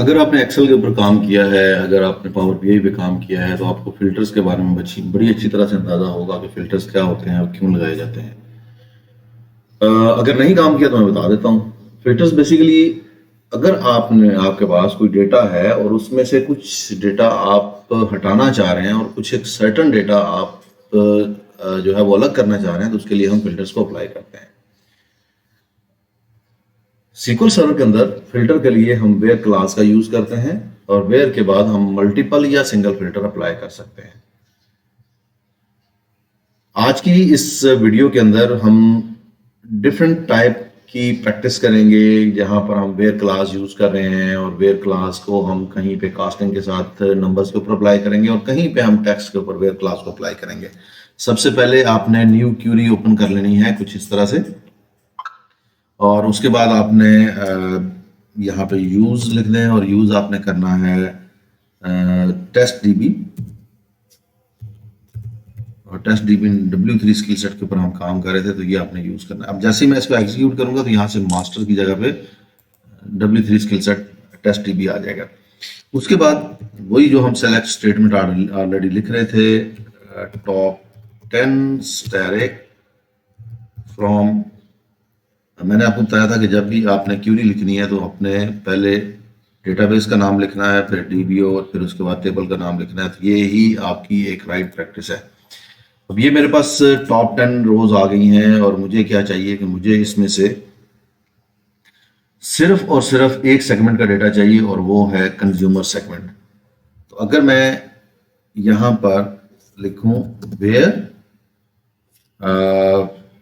अगर आपने एक्सेल के ऊपर काम किया है, अगर आपने पावर बीआई पे काम किया है, तो आपको फिल्टर्स के बारे में बड़ी अच्छी तरह से अंदाजा होगा कि फिल्टर्स क्या होते हैं और क्यों लगाए जाते हैं। अगर नहीं काम किया तो मैं बता देता हूँ। फिल्टर्स बेसिकली, अगर आपके पास कोई डेटा है और उसमें से कुछ डेटा आप हटाना चाह रहे हैं और कुछ एक सर्टन डेटा आप जो है वो अलग करना चाह रहे हैं, तो उसके लिए हम फिल्टर्स को अप्लाई करते हैं। सीक्वल सर्वर के अंदर फिल्टर के लिए हम वेयर क्लास का यूज करते हैं और वेयर के बाद हम मल्टीपल या सिंगल फिल्टर अप्लाई कर सकते हैं। आज की इस वीडियो के अंदर हम डिफरेंट टाइप की प्रैक्टिस करेंगे, जहां पर हम वेयर क्लास यूज कर रहे हैं और वेयर क्लास को हम कहीं पे कास्टिंग के साथ नंबर्स के ऊपर अप्लाई करेंगे और कहीं पे हम टेक्स्ट के ऊपर वेयर क्लास को अप्लाई करेंगे। सबसे पहले आपने न्यू क्यूरी ओपन कर लेनी है कुछ इस तरह से, और उसके बाद आपने यहाँ पे यूज लिख दें और यूज आपने करना है टेस्ट डीबी, और test DB W3 skill set के ऊपर हम काम कर रहे थे, तो ये आपने यूज करना है। अब जैसे ही मैं इसको एग्जीक्यूट करूंगा तो यहाँ से मास्टर की जगह पे W3 skill set test DB आ जाएगा। उसके बाद वही जो हम सेलेक्ट स्टेटमेंट ऑलरेडी लिख रहे थे, टॉप 10 स्टैटिक फ्रॉम, मैंने आपको बताया था कि जब भी आपने क्यूरी लिखनी है तो अपने पहले डेटाबेस का नाम लिखना है, फिर डीबीओ, और फिर उसके बाद टेबल का नाम लिखना है। तो ये ही आपकी एक राइट प्रैक्टिस है। अब ये मेरे पास टॉप 10 रोज आ गई हैं और मुझे क्या चाहिए कि मुझे इसमें से सिर्फ और सिर्फ एक सेगमेंट का डेटा चाहिए और वो है कंज्यूमर सेगमेंट। तो अगर मैं यहां पर लिखूं where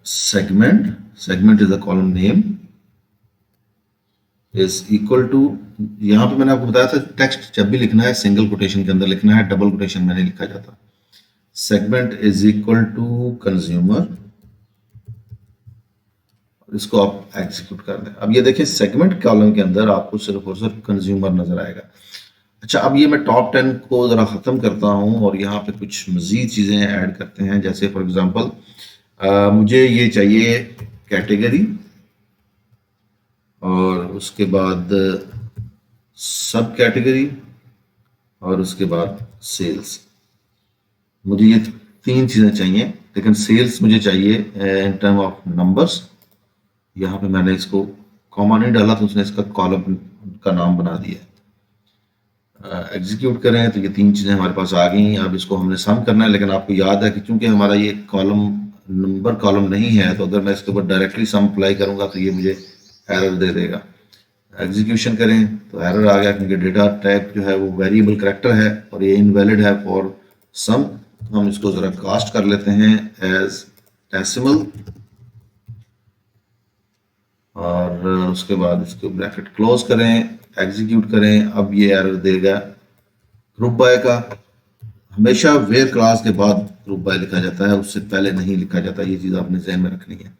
segment is a column name is equal to, यहां पे मैंने आपको बताया था टेक्स्ट जब भी लिखना है सिंगल कोटेशन के अंदर लिखना है, डबल कोटेशन में नहीं लिखा जाता। Segment is equal to consumer, इसको आप एग्जीक्यूट कर दें। अब ये देखिए सेगमेंट कॉलम के अंदर आपको सिर्फ और सिर्फ कंज्यूमर नजर आएगा। अच्छा, अब ये मैं टॉप 10 को जरा खत्म करता हूं और यहाँ पे कुछ मजीद चीजें ऐड करते हैं। जैसे फॉर एग्जांपल मुझे ये चाहिए कैटेगरी, और उसके बाद सब कैटेगरी, और उसके बाद सेल्स। मुझे ये तीन चीजें चाहिए, लेकिन सेल्स मुझे चाहिए इन टर्म ऑफ नंबर्स। यहाँ पे मैंने इसको कॉमा नहीं डाला तो उसने इसका कॉलम का नाम बना दिया। एग्जीक्यूट करें तो ये तीन चीजें हमारे पास आ गई। अब इसको हमने सम करना है, लेकिन आपको याद है कि चूंकि हमारा ये कॉलम नंबर कॉलम नहीं है, तो अगर मैं इसके ऊपर डायरेक्टली सम अप्लाई करूंगा तो ये मुझे एरर दे देगा। एग्जीक्यूशन करें तो एरर आ गया, क्योंकि डेटा टाइप जो है वो वेरिएबल कैरेक्टर है और ये इनवैलिड है फॉर सम। हम इसको जरा कास्ट कर लेते हैं एज डेसिमल, और उसके बाद इसको ब्रैकेट क्लोज करें, एग्जीक्यूट करें। अब ये एरर देगा ग्रुप बाय का। हमेशा वेयर क्लास के बाद ग्रुप बाय लिखा जाता है, उससे पहले नहीं लिखा जाता। ये चीज आपने ध्यान में रखनी है।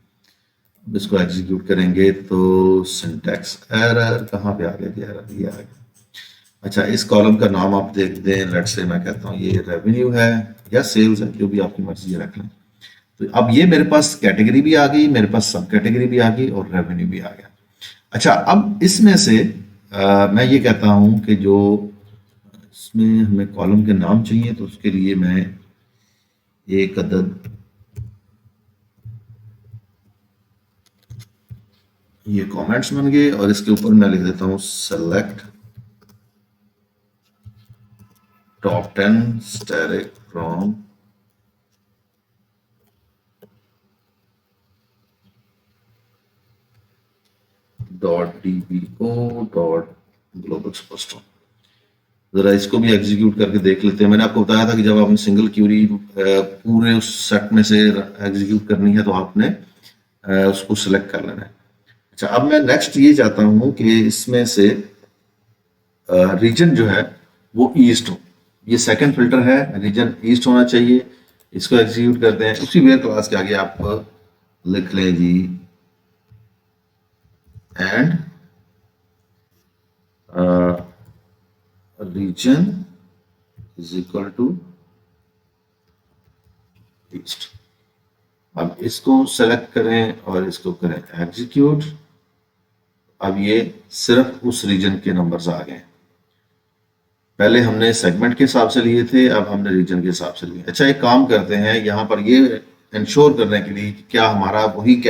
अब इसको एग्जीक्यूट करेंगे तो सिंटैक्स एरर कहाँ पे आ गया जी? एरर ये आ गया। अच्छा, इस कॉलम का नाम आप देख दें, लेट से मैं कहता हूँ ये रेवेन्यू है या सेल्स है, जो भी आपकी मर्जी रख लें। तो अब ये मेरे पास कैटेगरी भी आ गई, मेरे पास सब कैटेगरी भी आ गई और रेवेन्यू भी आ गया। अच्छा, अब इसमें से मैं ये कहता हूं कि जो इसमें हमें कॉलम के नाम चाहिए, तो उसके लिए मैं एक अदद ये कमेंट्स बन गए और इसके ऊपर मैं लिख देता हूं select top 10 static from .dbo.global superstar। जरा इसको भी एग्जीक्यूट करके देख लेते हैं। मैंने आपको बताया था कि जब आपने सिंगल क्यूरी पूरे उस सेट में से एग्जीक्यूट करनी है तो आपने उसको सिलेक्ट कर लेना है। अच्छा, अब मैं नेक्स्ट ये चाहता हूं कि इसमें से रीजन जो है वो ईस्ट हो। ये सेकंड फिल्टर है, रीजन ईस्ट होना चाहिए। इसको एग्जीक्यूट करते हैं। उसी वेयर क्लास के आगे आप लिख लें जी and region is equal to east। अब इसको सेलेक्ट करें और इसको करें एग्जीक्यूट। अब ये सिर्फ उस रीजन के नंबर्स आ गए। पहले हमने सेगमेंट के हिसाब से लिए थे, अब हमने रीजन के हिसाब से लिए। अच्छा, एक काम करते हैं, यहाँ पर ये इंश्योर करने के लिए कि क्या हमारा वही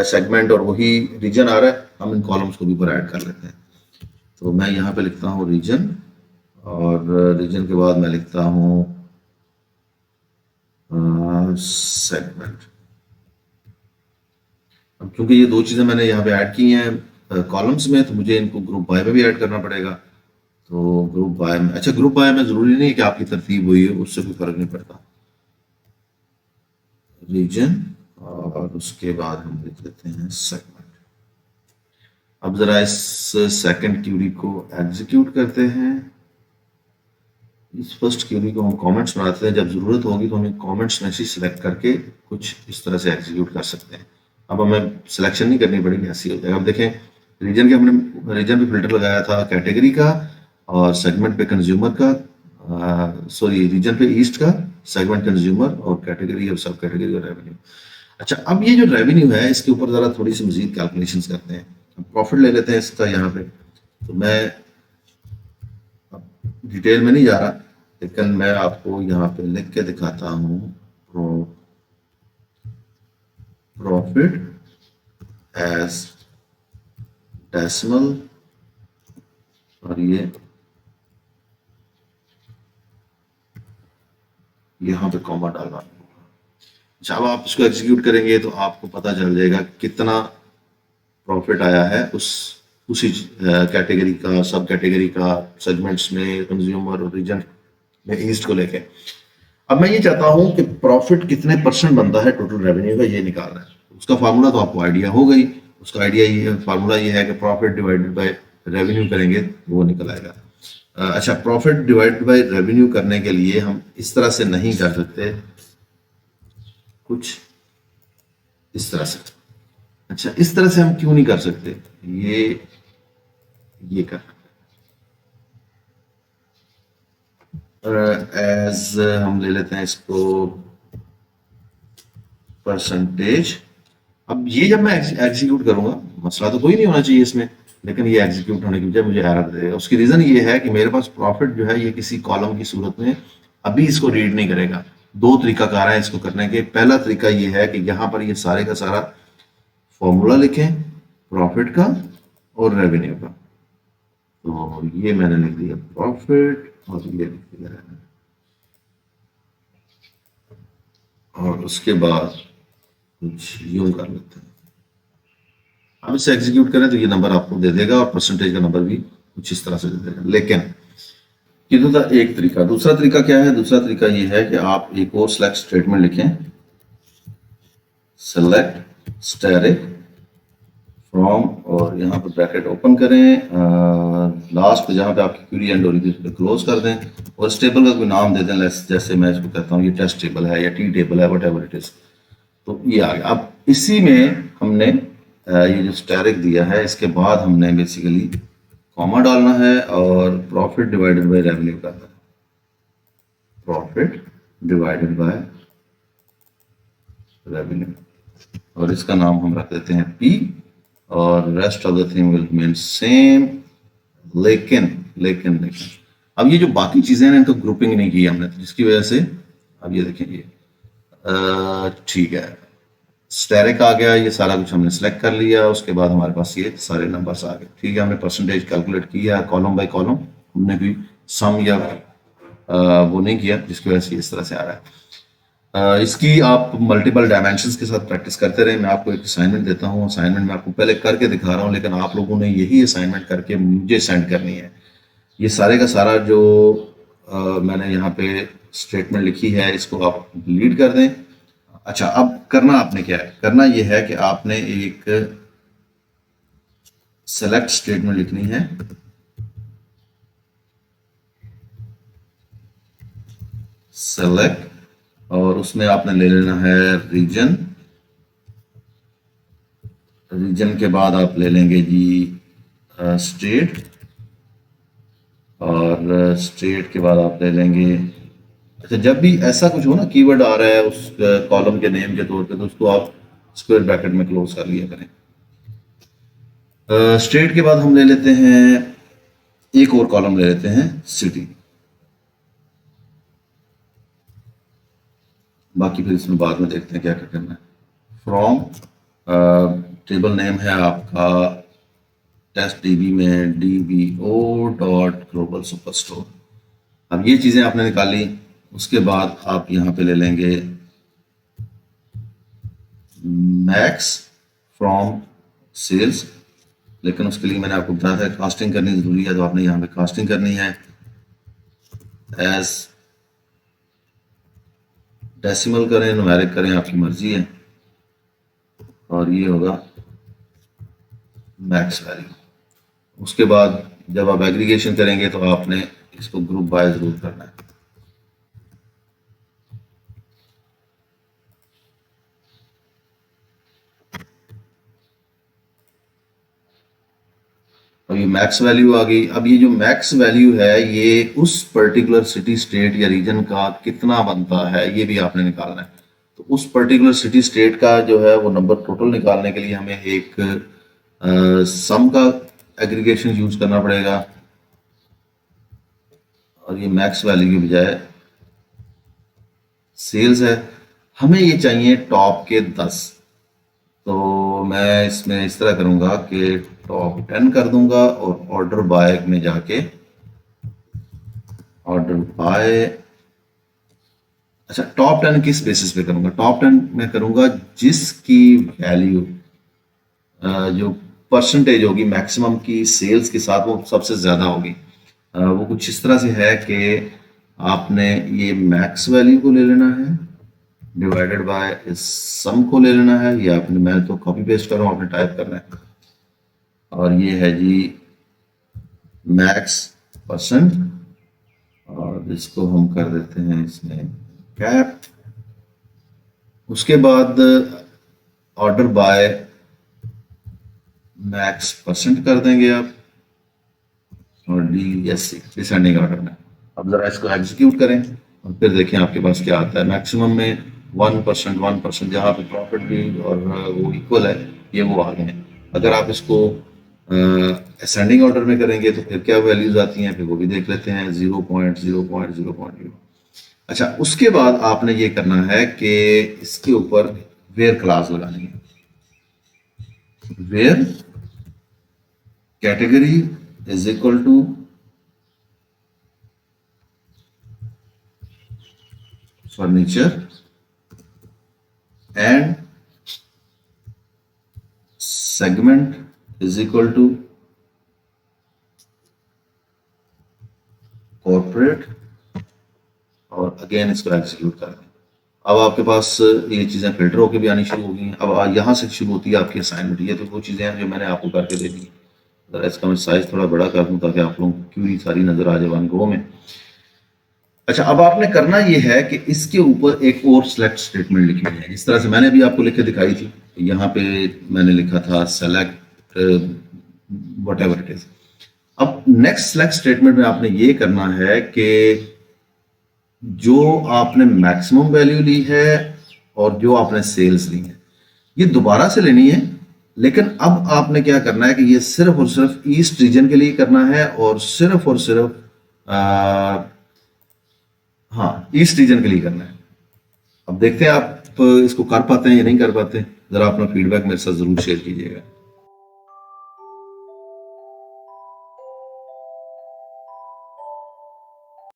सेगमेंट और वही रीजन आ रहा है, हम इन कॉलम्स को भी ऊपर ऐड कर लेते हैं। तो मैं यहाँ पे लिखता हूँ रीजन, और रीजन के बाद मैं लिखता हूँ सेगमेंट। अब क्योंकि ये दो चीज़ें मैंने यहाँ पे ऐड की हैं कॉलम्स में, तो मुझे इनको ग्रुप बाय में भी ऐड करना पड़ेगा। तो ग्रुप बाय में, अच्छा ग्रुप बाय में ज़रूरी नहीं है कि आपकी तरतीब हुई है, उससे कोई फर्क नहीं पड़ता। रीजन और उसके बाद हम लिख लेते हैं सेगमेंट। अब ज़रा इस सेकंड क्यूरी को एग्जीक्यूट करते हैं। इस फर्स्ट क्यूरी को हम कमेंट्स बनाते हैं, जब ज़रूरत होगी तो हम कमेंट्स में से सिलेक्ट करके कुछ इस तरह से एग्जीक्यूट कर सकते हैं। अब हमें सिलेक्शन नहीं करनी पड़ेगी, ऐसी हो जाएगा। अब देखें, रीजन के हमने रीजन पे फिल्टर लगाया था कैटेगरी का, और सेगमेंट पे कंज्यूमर का, सॉरी रीजन पे ईस्ट का, सेगमेंट कंज्यूमर, और कैटेगरी और सब कैटेगरी और रेवेन्यू। अच्छा, अब ये जो रेवेन्यू है इसके ऊपर ज़रा थोड़ी सी मजीद कैलकुलेशंस करते हैं। प्रॉफिट ले लेते हैं इसका यहाँ पे। तो मैं डिटेल में नहीं जा रहा, लेकिन मैं आपको यहाँ पे लिख के दिखाता हूँ प्रॉफिट एज डेसिमल, और ये यहाँ पे कॉमा डालना। जब आप इसको एग्जीक्यूट करेंगे तो आपको पता चल जाएगा कितना प्रॉफिट आया है उसी कैटेगरी का, सब कैटेगरी का, सेगमेंट्स में, कंज्यूमर और रीजन में ईस्ट को लेके। अब मैं ये चाहता हूं कि प्रॉफिट कितने परसेंट बनता है टोटल रेवेन्यू का, ये निकालना है। उसका फार्मूला तो आपको आइडिया हो गई। उसका आइडिया ये फार्मूला ये है कि प्रॉफिट डिवाइडेड बाय रेवेन्यू करेंगे वो निकल आएगा। अच्छा, प्रॉफिट डिवाइडेड बाय रेवेन्यू करने के लिए हम इस तरह से नहीं कर सकते, कुछ इस तरह से। अच्छा, इस तरह से हम क्यों नहीं कर सकते, ये कर एज हम ले लेते हैं इसको परसेंटेज। अब ये जब मैं एग्जीक्यूट करूंगा, मसला तो कोई नहीं होना चाहिए इसमें, लेकिन ये एग्जीक्यूट होने की बजाय मुझे एरर देगा। उसकी रीजन ये है कि मेरे पास प्रॉफिट जो है ये किसी कॉलम की सूरत में अभी इसको रीड नहीं करेगा। दो तरीकाकार है इसको करने के। पहला तरीका ये है कि यहाँ पर ये सारे का सारा फॉर्मूला लिखें प्रॉफिट का और रेवेन्यू का। तो ये मैंने लिख दिया प्रॉफिट, और ये लिख दिया रेवेन्यू, और उसके बाद कुछ यूं कर लेते हैं। अब इसे एग्जीक्यूट करें तो ये नंबर आपको दे देगा, और परसेंटेज का नंबर भी कुछ इस तरह से दे देगा। लेकिन ये तो था एक तरीका। दूसरा तरीका क्या है? दूसरा तरीका ये है कि आप एक और सिलेक्ट स्टेटमेंट लिखें, सेलेक्ट स्टैटिक फ्रॉम, और यहाँ पर ब्रैकेट ओपन करें, लास्ट पे जहाँ पे आपकी क्वेरी एंड हो रही थी उस पर क्लोज कर दें, और इस टेबल का कोई नाम दे दें, जैसे मैं इसको कहता हूँ ये टेस्ट टेबल है या टी टेबल है, व्हाटएवर इट इज। तो ये आ गया। अब इसी में हमने ये जो स्टैटिक दिया है इसके बाद हमने बेसिकली कॉमा डालना है और प्रॉफिट डिवाइडेड बाय रेवेन्यू करना है। प्रॉफिट डिवाइडेड बाय रेवेन्यू, और इसका नाम हम रख देते हैं पी, और rest of the thing will remain same. लेकिन लेकिन लेकिन अब ये जो बाकी चीजें हैं इनको ग्रुपिंग नहीं की हमने, तो जिसकी वजह से अब ये देखेंगे ठीक है, स्टैटिक आ गया, ये सारा कुछ हमने सेलेक्ट कर लिया। उसके बाद हमारे पास ये सारे नंबर्स आ गए। ठीक है, हमने परसेंटेज कैलकुलेट किया कॉलम बाय कॉलम, हमने कोई सम या वो नहीं किया, जिसकी वजह से इस तरह से आ रहा है। इसकी आप मल्टीपल डायमेंशंस के साथ प्रैक्टिस करते रहे। मैं आपको एक असाइनमेंट देता हूँ, असाइनमेंट मैं आपको पहले करके दिखा रहा हूँ, लेकिन आप लोगों ने यही असाइनमेंट करके मुझे सेंड करनी है। ये सारे का सारा जो मैंने यहाँ पे स्टेटमेंट लिखी है इसको आप डिलीट कर दें। अच्छा, अब करना आपने क्या है? करना यह है कि आपने एक सेलेक्ट स्टेटमेंट लिखनी है, सेलेक्ट, और उसमें आपने ले लेना है रीजन। रीजन के बाद आप ले लेंगे जी स्टेट, और स्टेट के बाद आप ले लेंगे, अच्छा जब भी ऐसा कुछ हो ना कीवर्ड आ रहा है उस कॉलम के नेम के तौर पे, तो उसको आप स्क्वायर ब्रैकेट में क्लोज कर लिया करें। स्टेट के बाद हम ले लेते हैं एक और कॉलम ले लेते हैं सिटी, बाकी फिर इसमें बाद में देखते हैं क्या क्या करना है। फ्रॉम टेबल नेम है आपका टेस्ट डीबी में dbo dot global super store. अब ये चीजें आपने निकाली, उसके बाद आप यहाँ पे ले लेंगे मैक्स फ्रॉम सेल्स, लेकिन उसके लिए मैंने आपको बताया था कास्टिंग करनी जरूरी है, तो आपने यहाँ पे कास्टिंग करनी है एज डेसिमल करें, न्यूमेरिक करें, आपकी मर्जी है। और ये होगा मैक्स वैल्यू। उसके बाद जब आप एग्रीगेशन करेंगे तो आपने इसको ग्रुप बाय जरूर करना है। अब ये मैक्स वैल्यू आ गई। अब ये जो मैक्स वैल्यू है ये उस पर्टिकुलर सिटी स्टेट या रीजन का कितना बनता है ये भी आपने निकालना है। तो उस पर्टिकुलर सिटी स्टेट का जो है वो नंबर टोटल निकालने के लिए हमें एक सम का एग्रीगेशन यूज करना पड़ेगा, और ये मैक्स वैल्यू की बजाय सेल्स है। हमें ये चाहिए टॉप के 10, तो मैं इसमें इस तरह करूंगा कि टॉप 10 कर दूंगा और ऑर्डर बाय में जाके ऑर्डर बाय, अच्छा टॉप 10 किस बेसिस पे करूंगा? टॉप 10 मैं करूंगा जिसकी वैल्यू जो परसेंटेज होगी मैक्सिमम की सेल्स के साथ वो सबसे ज्यादा होगी। वो कुछ इस तरह से है कि आपने ये मैक्स वैल्यू को ले लेना है डिवाइडेड बाय इस सम को ले लेना है, ये आपने, मैं तो कॉपी पेस्ट कर रहा हूँ, आपने टाइप करना है। और ये है जी मैक्स परसेंट, और इसको हम कर देते हैं इसमें कैप। उसके बाद ऑर्डर बाय मैक्स परसेंट कर देंगे आप, और DSC डिसेंडिंग ऑर्डर में। अब जरा इसको एग्जीक्यूट करें और फिर देखें आपके पास क्या आता है। मैक्सिमम में 1%, 1% जहाँ पे प्रॉफिट भी और वो इक्वल है, ये वो आ गए हैं। अगर आप इसको असेंडिंग ऑर्डर में करेंगे तो फिर क्या वैल्यूज आती हैं, फिर वो भी देख लेते हैं। 0.0.0.0। अच्छा, उसके बाद आपने ये करना है कि इसके ऊपर वेयर क्लास लगानी है। Where category is equal to furniture and segment is equal to corporate, और अगेन इसको एग्जीक्यूट कर दें। अब आपके पास ये चीजें फिल्टर होकर भी आनी शुरू हो गई हैं। अब यहाँ से शुरू होती है आपकी असाइनमेंट। ये तो वो चीजें हैं जो मैंने आपको करके दे दी। जरा इसका मैं साइज थोड़ा बड़ा कर दूं ताकि आप लोगों को क्यूरी सारी नजर आ जाए वन गो में। अच्छा, अब आपने करना ये है कि इसके ऊपर एक और सेलेक्ट स्टेटमेंट लिखनी है, जिस तरह से मैंने भी आपको लिख के दिखाई थी। यहाँ पे मैंने लिखा था select what ever it is. अब नेक्स्ट सेलेक्ट स्टेटमेंट में आपने ये करना है कि जो आपने मैक्सिमम वैल्यू ली है और जो आपने सेल्स ली है ये दोबारा से लेनी है, लेकिन अब आपने क्या करना है कि ये सिर्फ और सिर्फ ईस्ट रीजन के लिए करना है, और सिर्फ हाँ ईस्ट रीजन के लिए करना है। अब देखते हैं आप इसको कर पाते हैं या नहीं कर पाते। जरा अपना फीडबैक मेरे साथ जरूर शेयर कीजिएगा।